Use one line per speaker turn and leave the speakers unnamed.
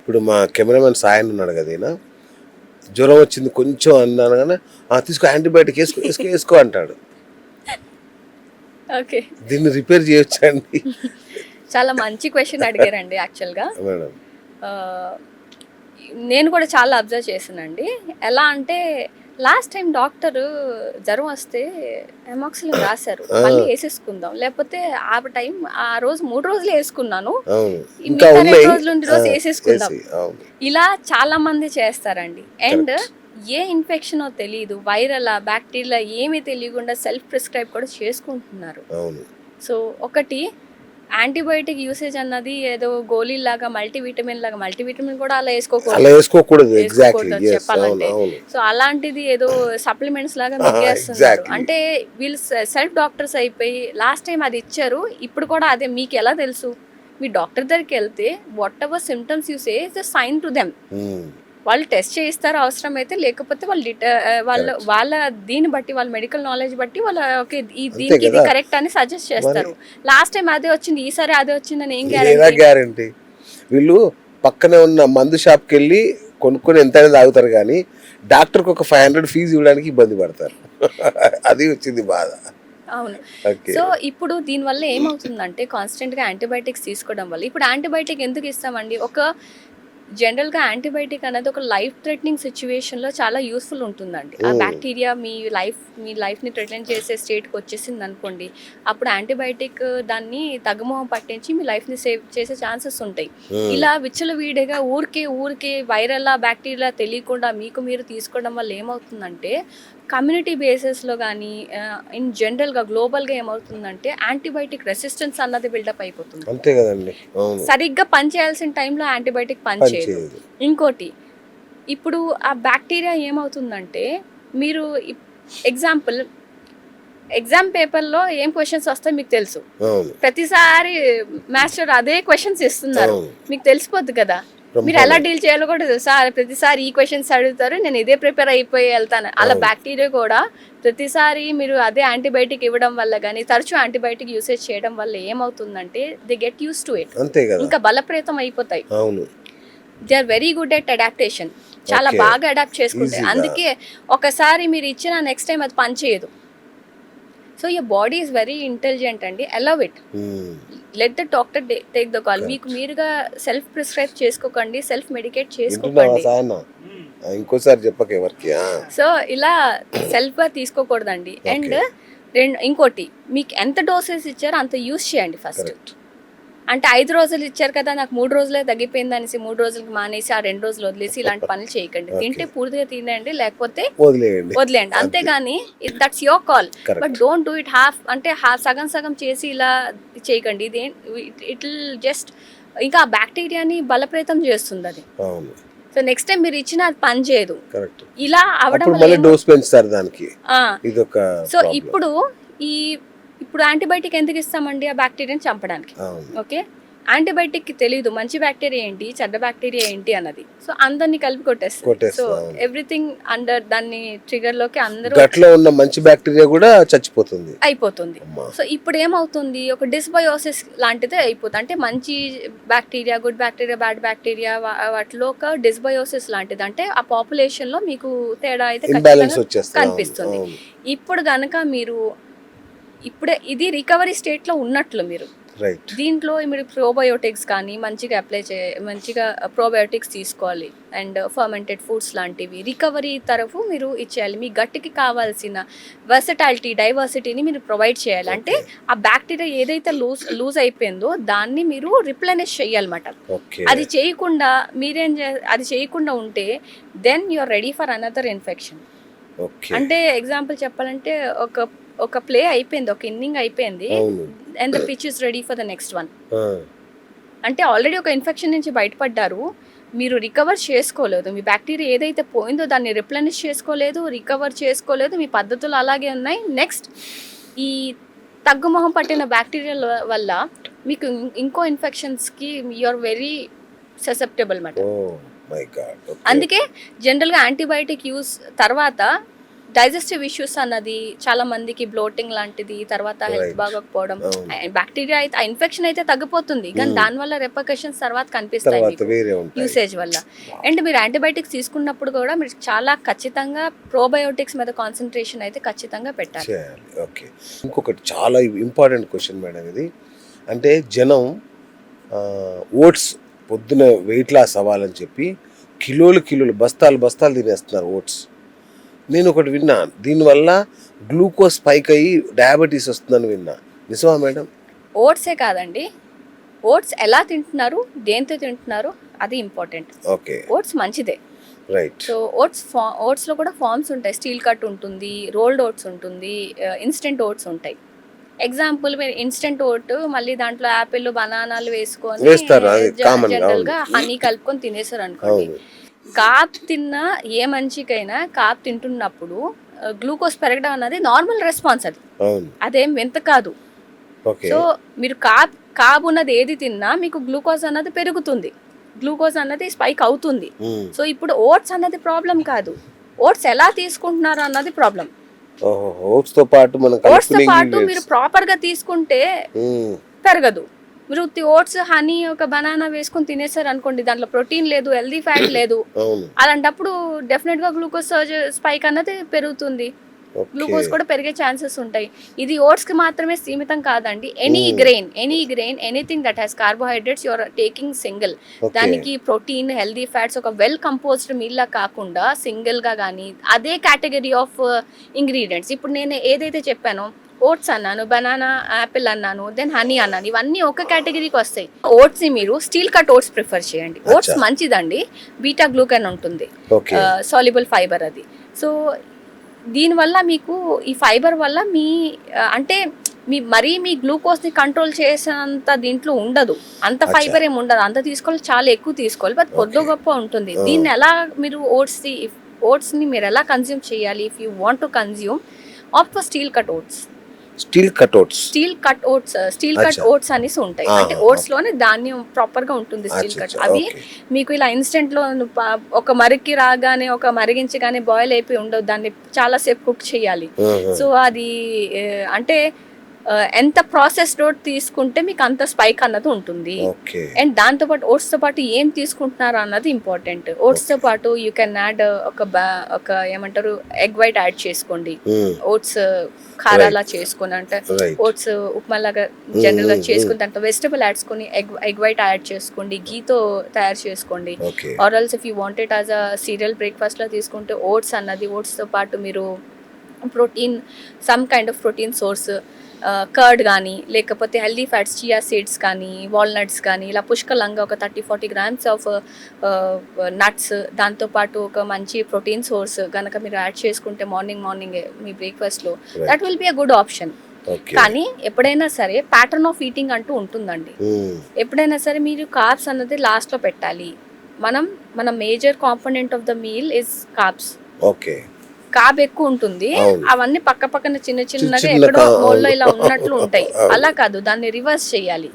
ఇప్పుడు మా కెమెరామెన్ సాయన్ ఉన్నాడు కదా, ఈయన జ్వరం వచ్చింది కొంచెం అన్నాను కానీ తీసుకో యాంటీబయాటిక్ వేసుకో వేసుకో వేసుకో అంటాడు.
ఓకే,
దీన్ని రిపేర్ చేయొచ్చా అండి?
చాలా మంచి క్వశ్చన్ అడిగారండి. యాక్చువల్గా
మేడం
నేను కూడా చాలా అబ్జర్వ్ చేశానండి. ఎలా అంటే లాస్ట్ టైం డాక్టర్ జ్వరం వస్తే ఎమాక్సిలిన్ రాశారు, మళ్ళీ వేసేసుకుందాం, లేకపోతే ఆ రోజు 3 రోజులు వేసుకున్నాను, ఇంకా 2 రోజులు ఉండి రోజు వేసేసుకుందాం, ఇలా చాలా మంది చేస్తారండి. అండ్ ఏ ఇన్ఫెక్షనో తెలియదు, వైరల్ బ్యాక్టీరియా ఏమీ తెలియకుండా సెల్ఫ్ ప్రిస్క్రైబ్ కూడా చేసుకుంటున్నారు. సో ఒకటి యాంటీబయోటిక్ యూసేజ్ అన్నది ఏదో గోళీలాగా మల్టీవిటమిన్ కూడా అలా వేసుకోకూడదు చెప్పాలంటే. సో అలాంటిది ఏదో సప్లిమెంట్స్ లాగా మింగేస్తున్నారు. అంటే వీళ్ళు సెల్ఫ్ డాక్టర్స్ అయిపోయి లాస్ట్ టైం అది ఇచ్చారు, ఇప్పుడు కూడా అదే. మీకు ఎలా తెలుసు? మీ డాక్టర్ దగ్గరికి వెళ్తే whatever symptoms you say is the sign to them. వాళ్ళు టెస్ట్ చేయిస్తారు అవసరం అయితే, లేకపోతే వాళ్ళ దీన్ని బట్టి, వాళ్ళ మెడికల్ నాలెడ్జ్ బట్టి వాళ్ళ ఓకే దీనికి ఇది కరెక్ట్ అని సజెస్ట్ చేస్తారు. లాస్ట్ టైం అదే వచ్చింది, ఈసారి అదే వచ్చిందని ఏం
గ్యారంటీ? వీళ్ళు పక్కనే ఉన్న మందు షాప్కి వెళ్ళి కొనుక్కొని ఎంతైనా తాగుతారు కానీ డాక్టర్కి ఒక 500 ఫీజు ఇవ్వడానికి ఇబ్బంది పడతారు. అది వచ్చింది బాధ.
అవును. సో ఇప్పుడు దీనివల్ల ఏమవుతుందంటే కాన్స్టెంట్గా యాంటీబయాటిక్స్ తీసుకోవడం వల్ల, ఇప్పుడు యాంటీబయాటిక్ ఎందుకు ఇస్తామండి? ఒక జనరల్గా యాంటీబయాటిక్ అనేది ఒక లైఫ్ థ్రెటనింగ్ సిచ్యువేషన్లో చాలా యూస్ఫుల్ ఉంటుందండి. ఆ బ్యాక్టీరియా మీ లైఫ్ని థ్రెటన్ చేసే స్టేట్కి వచ్చేసింది అనుకోండి, అప్పుడు యాంటీబయాటిక్ దాన్ని తగ్గుముఖం పట్టించి మీ లైఫ్ని సేవ్ చేసే ఛాన్సెస్ ఉంటాయి. ఇలా విచ్చలవిడిగా ఊరికే వైరల్ బ్యాక్టీరియా తెలియకుండా మీకు మీరు తీసుకోవడం వల్ల ఏమవుతుందంటే కమ్యూనిటీ బేసిస్లో కానీ ఇన్ జనరల్గా గ్లోబల్గా ఏమవుతుందంటే యాంటీబయాటిక్ రెసిస్టెన్స్ అన్నది బిల్డప్ అయిపోతుంది.
అంతే కదండి.
సరిగ్గా పనిచేయాల్సిన టైంలో యాంటీబయాటిక్ పనిచేయదు. ఇంకోటి, ఇప్పుడు ఆ బ్యాక్టీరియా ఏమవుతుందంటే, మీరు ఎగ్జామ్ పేపర్లో ఏం క్వశ్చన్స్ వస్తాయో మీకు తెలుసు, ప్రతిసారి మాస్టర్ అదే క్వశ్చన్స్ ఇస్తున్నారు, మీకు తెలిసిపోద్ది కదా, మీరు ఎలా డీల్ చేయాలో కూడా తెలుసా. ప్రతిసారి ఈ క్వశ్చన్స్ అడుగుతారు, నేను ఇదే ప్రిపేర్ అయిపోయి వెళ్తాను. అలా బ్యాక్టీరియా కూడా ప్రతిసారి మీరు అదే యాంటీబయాటిక్ ఇవ్వడం వల్ల కానీ, తరచూ యాంటీబయాటిక్ యూసేజ్ చేయడం వల్ల ఏమవుతుందంటే they get use to it, ఇంకా బలప్రేతం అయిపోతాయి. They are very good at adaptation, చాలా బాగా అడాప్ట్ చేసుకుంటాయి. అందుకే ఒకసారి మీరు ఇచ్చిన నెక్స్ట్ టైం అది పనిచేయదు. So your body is very intelligent అండి. Allow it, let the doctor take the call. మీకు మీరుగా సెల్ఫ్ ప్రిస్క్రైబ్ చేసుకోకండి, సెల్ఫ్ మెడికేట్ చేసుకోకండి.
ఇంకోసారి చెప్పక ఎవరికి.
సో ఇలా సెల్ఫ్గా తీసుకోకూడదండి. అండ్ ఇంకోటి, మీకు ఎంత డోసెస్ ఇచ్చారో అంత యూస్ చేయండి ఫస్ట్. అంటే 5 రోజులు ఇచ్చారు కదా, నాకు 3 రోజులే తగ్గిపోయింది అనేసి 3 రోజులకి మానేసి ఆ 2 రోజులు వదిలేసి ఇలాంటి పనులు చేయకండి. తింటే పూర్తిగా తినండి, లేకపోతే వదిలేయండి. అంతేగాని that's your call, but don't do it half. అంటే సగం చేసి ఇలా చేయకండి. ఇది ఇట్ విల్ జస్ట్ ఇంకా ఆ బ్యాక్టీరియాని బలప్రేతం చేస్తుంది అది. సో నెక్స్ట్ టైం మీరు ఇచ్చిన అది పని చేయదు. ఇలా అవడం సో ఇప్పుడు యాంటీబయాటిక్ ఎందుకు ఇస్తామండి? ఆ బ్యాక్టీరియాని చంపడానికి. ఓకే, యాంటీబయాటిక్ తెలియదు మంచి బ్యాక్టీరియా ఏంటి, చెడ్డ బ్యాక్టీరియా ఏంటి అన్నది. సో అందరినీ కలిపి కొట్టేస్తుంది. సో ఎవ్రీథింగ్ అండర్ దాన్ని ట్రిగర్ లోకి అందరూ
ఉన్న మంచి బ్యాక్టీరియా కూడా
అయిపోతుంది. సో ఇప్పుడు ఏమవుతుంది, ఒక డిస్బయోసిస్ లాంటిదే అయిపోతుంది. అంటే మంచి bacteria, good bacteria, bad bacteria వాటిలో ఒక డిస్బయోసిస్ లాంటిది. అంటే ఆ పాపులేషన్ లో మీకు తేడా అయితే కనిపిస్తుంది. ఇప్పుడు గనక మీరు ఇది రికవరీ స్టేట్ లో ఉన్నట్లు మీరు దీంట్లో మీరు ప్రోబయోటిక్స్ కానీ మంచిగా మంచిగా ప్రోబయోటిక్స్ తీసుకోవాలి. అండ్ ఫర్మెంటెడ్ ఫుడ్స్ లాంటివి రికవరీ తరఫు మీరు ఇచ్చేయాలి. మీ గట్టికి కావాల్సిన డైవర్సిటీని మీరు ప్రొవైడ్ చేయాలి. అంటే ఆ బ్యాక్టీరియా ఏదైతే లూజ్ అయిపోయిందో దాన్ని మీరు రిప్లెనిష్ చేయాలన్నమాట. అది చేయకుండా ఉంటే then you are ready for another infection. అంటే ఎగ్జాంపుల్ చెప్పాలంటే ఒక ప్లే అయిపోయింది, ఒక ఇన్నింగ్ అయిపోయింది, and the pitch is ready for the next one. అంటే ఆల్రెడీ ఒక ఇన్ఫెక్షన్ నుంచి బయటపడ్డారు, మీరు రికవర్ చేసుకోలేదు. మీ బ్యాక్టీరియా ఏదైతే పోయిందో దాన్ని రిప్లెనిష్ రికవర్ చేసుకోలేదు, మీ పద్ధతులు అలాగే ఉన్నాయి. నెక్స్ట్ ఈ తగ్గుముఖం పట్టిన బ్యాక్టీరియా వల్ల మీకు ఇంకో ఇన్ఫెక్షన్స్కి యూఆర్ వెరీ ససెప్టబుల్ అన్నమాట. అందుకే జనరల్గా యాంటీబయాటిక్ యూస్ తర్వాత డైజెస్టివ్ ఇష్యూస్ అన్నది చాలా మందికి బ్లోటింగ్ లాంటిది, తర్వాత హెల్త్
Right.
బాగోకపోవడం,
అవును.
బ్యాక్టీరియా అయితే ఇన్ఫెక్షన్ అయితే తగ్గిపోతుంది కానీ దానివల్ల రెపర్కషన్స్ తర్వాత కనిపిస్తాయి
తర్వాత
మీకు
వేరే ఉంటాయి.
యూసేజ్ వల్ల. అండ్ మీరు యాంటీబయాటిక్స్ తీసుకున్నప్పుడు కూడా మీరు చాలా ఖచ్చితంగా ప్రోబయోటిక్స్ మీద కాన్సన్ట్రేషన్ అయితే ఖచ్చితంగా పెట్టాలి.
చేయాలి. ఓకే. ఇంకొకటి చాలా ఇంపార్టెంట్ క్వశ్చన్ మేడం ఇది. అంటే జనం ఓట్స్ పొద్దున వెయిట్ లాస్ అవ్వాలని చెప్పి కిలోలు బస్తాలు తినేస్తున్నారు ఓట్స్. నేను ఒకటి విన్నా, దీనివల్ల గ్లూకోజ్ స్పైక్ అయ్యి డయాబెటీస్ వస్తుందని విన్నా. నిజమా మేడం?
ఓట్సే కాదండి, ఓట్స్ ఎలా తింటున్నారు, దేంతో తింటున్నారు అది ఇంపార్టెంట్.
ఓకే.
ఓట్స్ మంచిదే.
రైట్.
సో ఓట్స్లో కూడా ఫార్మ్స్ ఉంటాయి. స్టీల్ కట్ ఉంటుంది, రోల్డ్ ఓట్స్ ఉంటుంది, ఇన్స్టెంట్ ఓట్స్ ఉంటాయి. ఎగ్జాంపుల్ మీరు ఇన్స్టెంట్ ఓట్ మళ్ళీ దాంట్లో యాపిల్ బనానాలు వేసుకొని
వేస్తారు, అది common,
జనరల్ గా
అవును.
హనీ కలుపుకొని తినేసారు అనుకోండి.
అవును.
కాప్ తిన్న ఏ మనిషికైనా కాప్ తింటున్నప్పుడు గ్లూకోజ్ పెరగడం అన్నది నార్మల్ రెస్పాన్స్, అది
అవును.
అదేం వింత కాదు.
ఓకే.
సో మీరు కాప్ ఉన్నది ఏది తిన్నా మీకు గ్లూకోజ్ అన్నది పెరుగుతుంది, గ్లూకోజ్ అన్నది స్పైక్ అవుతుంది. సో ఇప్పుడు ఓట్స్ అన్నది ప్రాబ్లం కాదు, ఓట్స్ ఎలా తీసుకుంటున్నారు అన్నది ప్రాబ్లం.
ఓట్స్ తో పాటు మనం
ఓట్స్ తో పాటు మీరు ప్రాపర్ గా తీసుకుంటే పెరగదు. మీరు ఓట్స్ హనీ ఒక బనానా వేసుకొని తినేసారు అనుకోండి, దాంట్లో ప్రోటీన్ లేదు, హెల్దీ ఫ్యాట్ లేదు,
అవును.
అలాంటప్పుడు డెఫినెట్ గా గ్లూకోజ్ స్పైక్ అన్నది పెరుగుతుంది,
ఓకే.
గ్లూకోజ్ కూడా పెరిగే ఛాన్సెస్ ఉంటాయి. ఇది ఓట్స్ కి మాత్రమే సీమితం కాదండి, any grain anything that has carbohydrates your taking single.
Okay.
దానికి ప్రోటీన్, హెల్దీ ఫ్యాట్స్ ఒక వెల్ కంపోజ్డ్ మీల్ లా కాకుండా సింగిల్ గా కానీ అదే కేటగిరీ ఆఫ్ ఇంగ్రీడియంట్స్. ఇప్పుడు నేను ఏదైతే చెప్పానో, ఓట్స్ అన్నాను, బనానా, యాపిల్ అన్నాను, దెన్ హనీ అన్నాను, ఇవన్నీ ఒక కేటగిరీకి వస్తాయి. ఓట్స్ ని మీరు స్టీల్ కట్ ఓట్స్ ప్రిఫర్ చేయండి. ఓట్స్ మంచిదండి, బీటా గ్లూకెన్ ఉంటుంది,
ఓకే.
సాల్యుబుల్ ఫైబర్ అది. సో దీనివల్ల మీకు ఈ ఫైబర్ వల్ల అంటే మీ గ్లూకోజ్ని కంట్రోల్ చేసేంత దీంట్లో ఉండదు, అంత ఫైబర్ ఏమి ఉండదు, అంత తీసుకోవాలి, చాలా ఎక్కువ తీసుకోవాలి, బట్ కొద్ది గొప్ప ఉంటుంది. దీన్ని ఎలా మీరు ఓట్స్ని మీరు ఎలా కన్జ్యూమ్ చేయాలి? If you want to consume, opt for steel cut oats.
Steel
cut oats అనేసి ఉంటాయి. అంటే ఓట్స్ లోనే ధాన్యం ప్రాపర్ గా ఉంటుంది స్టీల్ కట్. అవి మీకు ఇలా ఇన్స్టెంట్ లో ఒక మరికి రాగానే, ఒక మరిగించగానే బాయిల్ అయిపోయి ఉండవు, దాన్ని చాలా సేపు కుక్ చేయాలి. సో అది అంటే ఎంత ప్రాసెస్డ్ ఓట్ తీసుకుంటే మీకు అంత స్పైక్ అన్నది ఉంటుంది. అండ్ దాంతో పాటు ఓట్స్ తో పాటు ఏం తీసుకుంటున్నారు అన్నది ఇంపార్టెంట్. ఓట్స్ తో పాటు యూ కెన్ యాడ్ ఒక ఏమంటారు ఎగ్ వైట్ యాడ్ చేసుకోండి. ఓట్స్ ఖారాలా చేసుకుని, అంటే ఓట్స్ ఉప్మా లాగా జనరల్ గా చేసుకుని దాంట్లో వెజిటబుల్ యాడ్స్కొని ఎగ్ వైట్ యాడ్ చేసుకోండి, గీతో తయారు చేసుకోండి. Or else if you want it as a cereal breakfast లా తీసుకుంటే ఓట్స్ అన్నది, ఓట్స్ తో పాటు మీరు protein, some kind of protein source, curd కానీ, లేకపోతే హెల్దీ ఫ్యాట్స్, చియా సీడ్స్ కానీ, వాల్నట్స్ కానీ, ఇలా పుష్కలంగా ఒక 30-40 grams ఆఫ్ నట్స్, దాంతోపాటు ఒక మంచి ప్రోటీన్ సోర్స్ కనుక మీరు యాడ్ చేసుకుంటే మార్నింగ్ మీ బ్రేక్ఫాస్ట్లో, that will be a good option. కానీ ఎప్పుడైనా సరే ప్యాటర్న్ ఆఫ్ ఈటింగ్ అంటూ ఉంటుందండి. ఎప్పుడైనా సరే మీరు కార్బ్స్ అన్నది లాస్ట్లో పెట్టాలి. మన major component of the meal is carbs.
Okay.
Carb ఎక్కువ ఉంటుంది, అవన్నీ పక్కన చిన్నగా ఎక్కడో మోల్లో ఇలా ఉన్నట్లు ఉంటాయి. అలా కాదు, దాన్ని రివర్స్ చేయాలి.